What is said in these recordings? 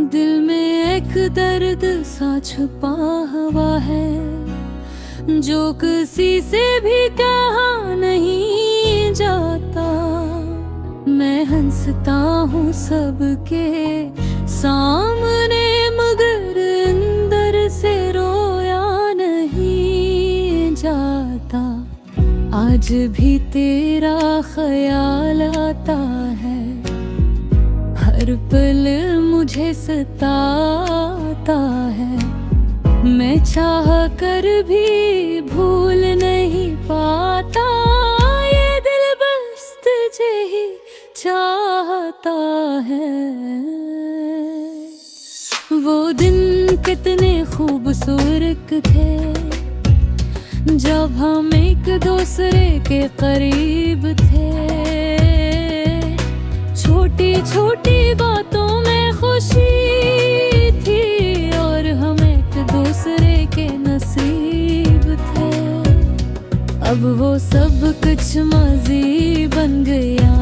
दिल में एक दर्द सा छुपा हुआ है जो किसी से भी कहा नहीं जाता। मैं हंसता हूँ सबके सामने मगर अंदर से रोया नहीं जाता। आज भी तेरा ख्याल आता है, हर पल मुझे सताता है। मैं चाह कर भी भूल नहीं पाता, ये दिल बस तुझे ही चाहता है। वो दिन कितने खूबसूरत थे जब हम एक दूसरे के करीब थे। छोटी छोटी बातों में खुशी थी और हम एक दूसरे के नसीब थे। अब वो सब कुछ माजी बन गया,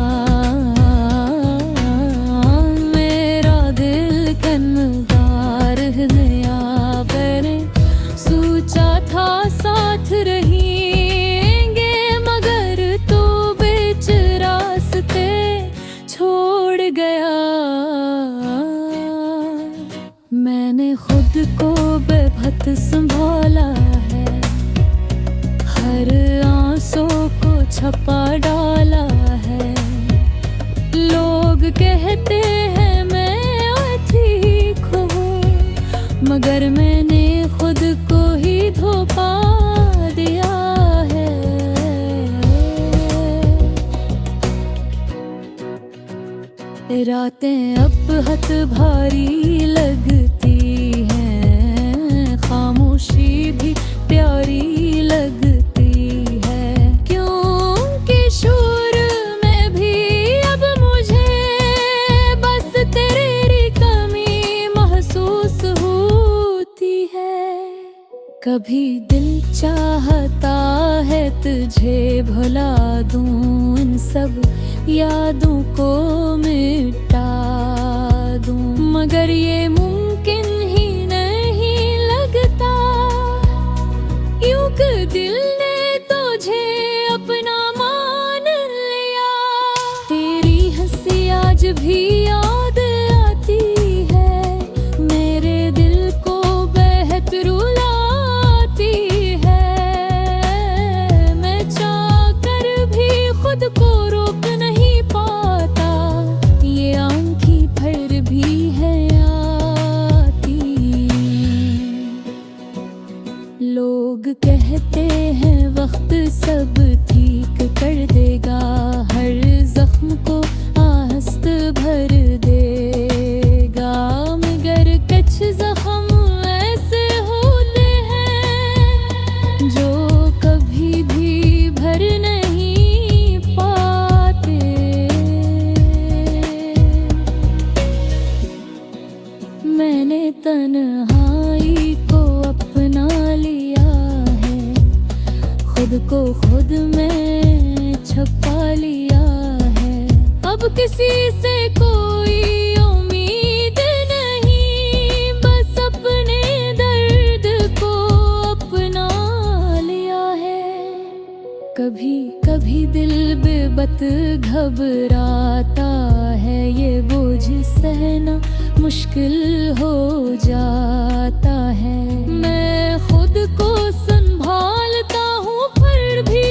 मेरा दिल कन्नदार नया। मैंने सोचा था साथ रहेंगे मगर तू बीच रास्ते छोड़ गया। मैंने खुद को बेबस संभाला है, हर आंसू को छपा डाला है। लोग कहते हैं मैं ठीक हूँ मगर मैंने खुद को ही धोखा दिया है। रातें अब हद भारी लगती हैं, खामोशी भी प्यारी लगती है। क्योंकि शोर में भी अब मुझे बस तेरी कमी महसूस होती है। कभी दिल चाहता है तुझे भुला दूं, इन सब यादों को मिटा दूं, मगर ये मुमकिन ही नहीं लगता। यूं कि दिल ने तुझे अपना मान लिया। तेरी हंसी आज भी याद आती है, मेरे दिल को बेहद रुलाती है। मैं चाह कर भी खुद को रोक नहीं पाता, ये आंखें भर भी है आती। लोग कहते हैं वक्त सब ठीक कर देगा, हर जख्म को आहस्त भर देगा। मगर कुछ जख्म ऐसे होते हैं जो कभी भी भर नहीं पाते। मैंने तन्हाई को अपना लिया है, खुद को खुद में छुपा लिया है। अब किसी से कोई उम्मीद नहीं, बस अपने दर्द को अपना लिया है। कभी कभी दिल बेबस घबराता है, ये बोझ सहना मुश्किल हो जाता है। मैं खुद को संभालता हूँ फिर भी,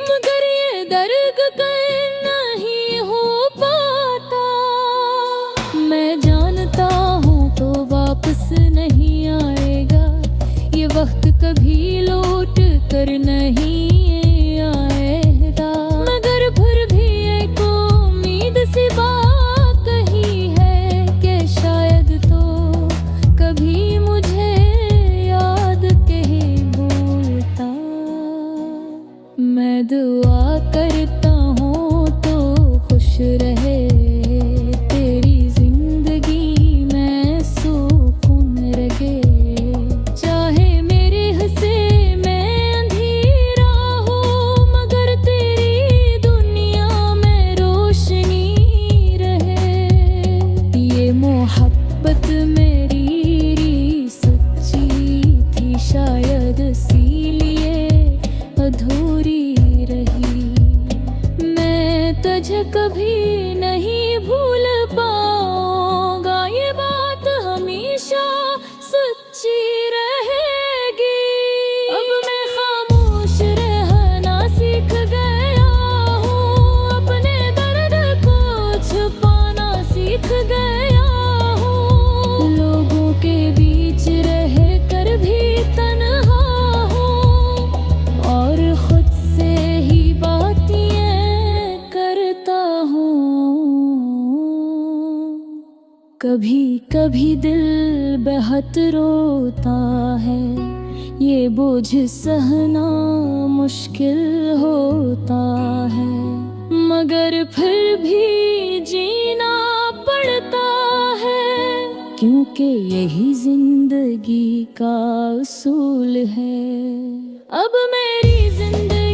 मगर ये दर्द कहीं नहीं हो पाता। मैं जानता हूँ तो वापस नहीं आएगा, ये वक्त कभी लौट कर नहीं आएगा। मगर फिर भी एक उम्मीद सी बात कही है कि शायद तो कभी मुझे याद कहीं भूलता। मैं दुआ करता हूँ तो खुश रहे तेरी जिंदगी में सुकून रहे। चाहे मेरे तुझे कभी नहीं भूल पाऊंगा, ये बात हमेशा सच्ची रहेगी। अब मैं खामोश रहना सीख गया हूँ, अपने दर्द को छुपाना सीख गया हूँ। लोगों के बीच रह कर भी तन्हा हूँ, और खुद से ही बातें करता हूँ। कभी कभी दिल बहुत रोता है, ये बोझ सहना मुश्किल होता है, मगर फिर भी जीना पड़ता है, क्योंकि यही जिंदगी का उसूल है। अब मेरी जिंदगी